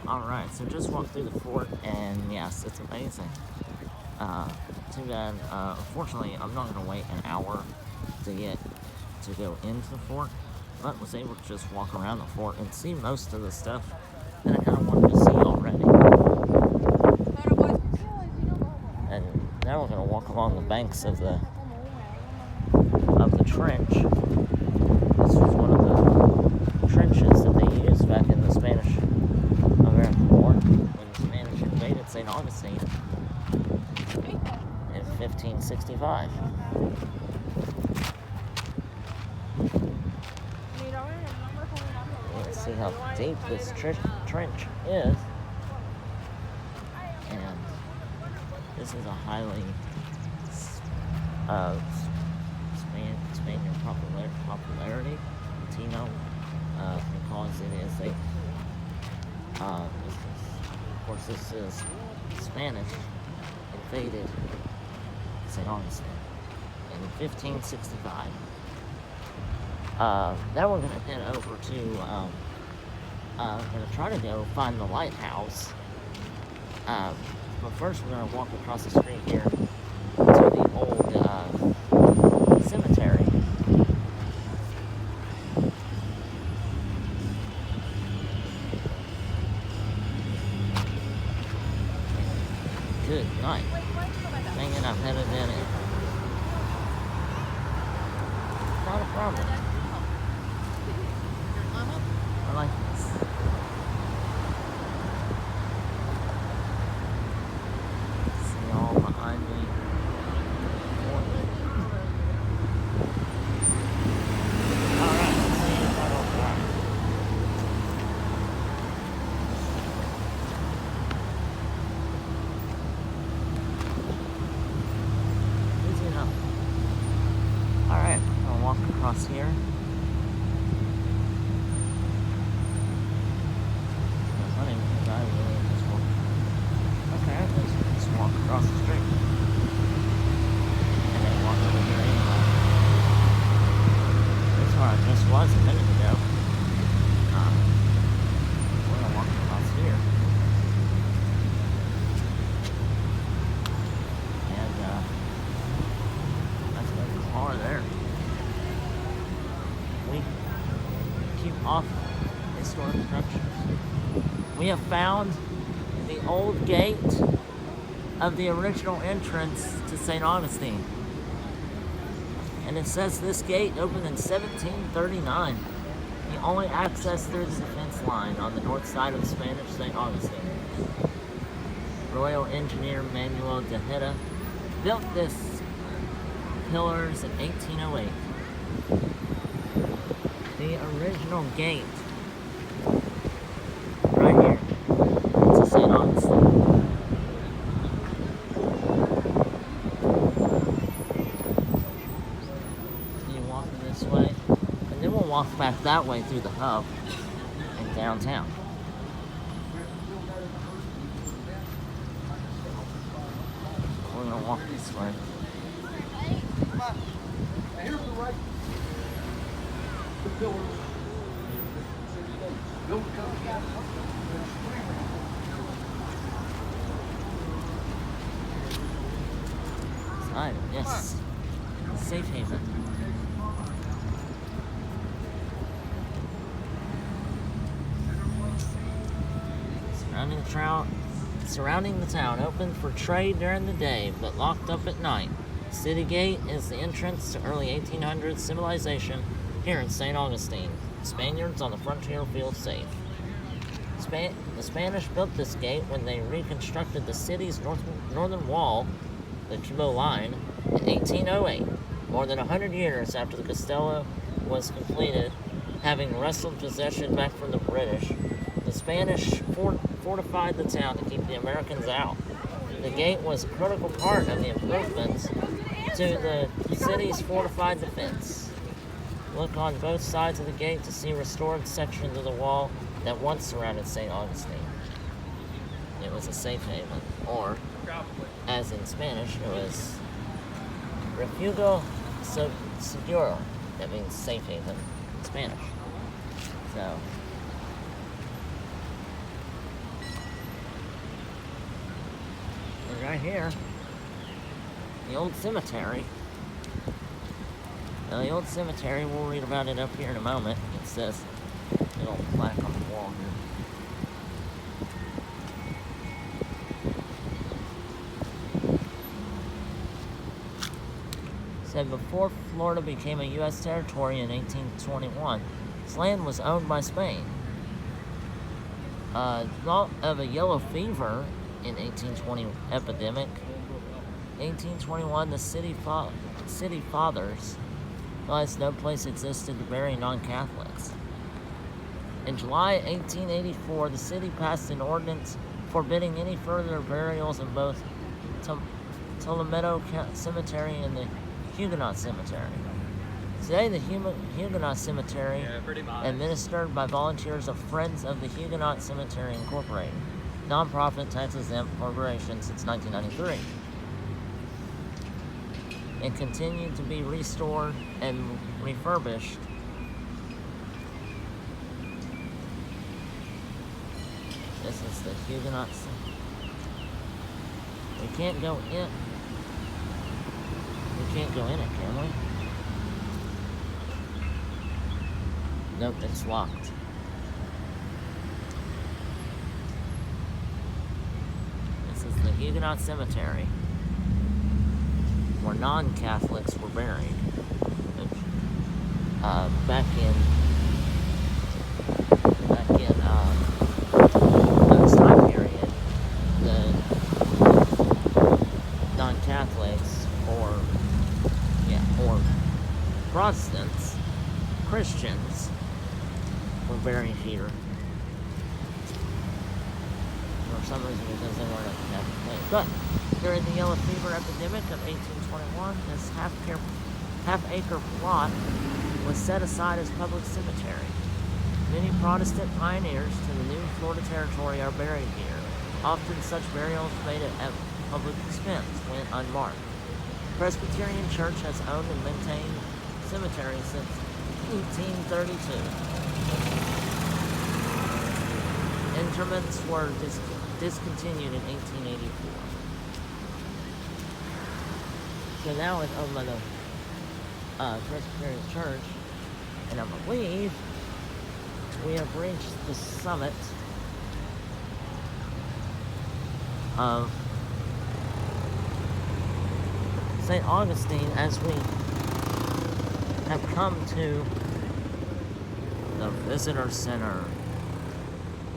Alright, so just walked through the fort, and yes, it's amazing. Too bad, unfortunately, I'm not going to wait an hour to go into the fort, but was able to just walk around the fort and see most of the stuff that I kind of wanted to see already. And now we're going to walk along the banks of the trench. This was one of the trenches that they used back in the Spanish American War when the Spanish invaded St. Augustine in 1565. You can see how deep this trench is, and this is a highly Spaniard popularity, Latino, because it is this is Spanish invaded St. Augustine in 1565. Then we're going to head over to, we're going to try to go find the lighthouse. But first we're going to walk across the street here to the old cemetery. Good night. Thinking I'm headed in it. Not a problem. I like this. See all behind me. Alright, let's see if I don't drive. Easy enough. Alright, I'll walk across here. Walk across the street. And then walk over here anyway. That's where I just was a minute ago. We're gonna walk across here. And that's where the car there. We keep off historic structures. We have found the old gate of the original entrance to St. Augustine. And it says this gate opened in 1739. The only access through the defense line on the north side of Spanish St. Augustine. Royal Engineer Manuel de Heda built this pillars in 1808. The original gate right here to St. Augustine. Way, and then we'll walk back that way through the hub and downtown. We're gonna walk this way. Side, yes. Safe haven. Surrounding the town, open for trade during the day, but locked up at night. City Gate is the entrance to early 1800s civilization here in St. Augustine. Spaniards on the frontier feel safe. The Spanish built this gate when they reconstructed the city's northern wall, the Castillo line, in 1808, more than 100 years after the Castillo was completed, having wrestled possession back from the British. The Spanish fortified the town to keep the Americans out. The gate was a critical part of the improvements to the city's fortified defense. Look on both sides of the gate to see restored sections of the wall that once surrounded St. Augustine. It was a safe haven, or, as in Spanish, it was refugio seguro. That means safe haven in Spanish. So, right here, the old cemetery. Now, the old cemetery, we'll read about it up here in a moment. It says, little plaque on the wall here. Said before Florida became a U.S. territory in 1821, its land was owned by Spain. Not of a yellow fever in 1820 epidemic. 1821, the city fathers realized no place existed to bury non-Catholics. In July 1884, the city passed an ordinance forbidding any further burials in both Tolomedo Cemetery and the Huguenot Cemetery. Today, the Huguenot Cemetery, administered by volunteers of Friends of the Huguenot Cemetery Incorporated, nonprofit tax-exempt corporation since 1993, and continued to be restored and refurbished. This is the Huguenot Cemetery. We can't go in. We can't go in it, can we? Nope, it's locked. This is the Huguenot Cemetery, where non-Catholics were buried. Back in this time period, the non-Catholics or Protestants, Christians, were buried here. For some reason, because they weren't at the Catholic faith. But during the yellow fever epidemic of 1821, this half-acre plot was set aside as public cemetery. Many Protestant pioneers to the new Florida territory are buried here. Often such burials made at public expense went unmarked. The Presbyterian Church has owned and maintained cemeteries since 1832. Interments were discontinued in 1884. So now it's owned by the Presbyterian Church, and I believe we have reached the summit of St. Augustine as we have come to the Visitor Center.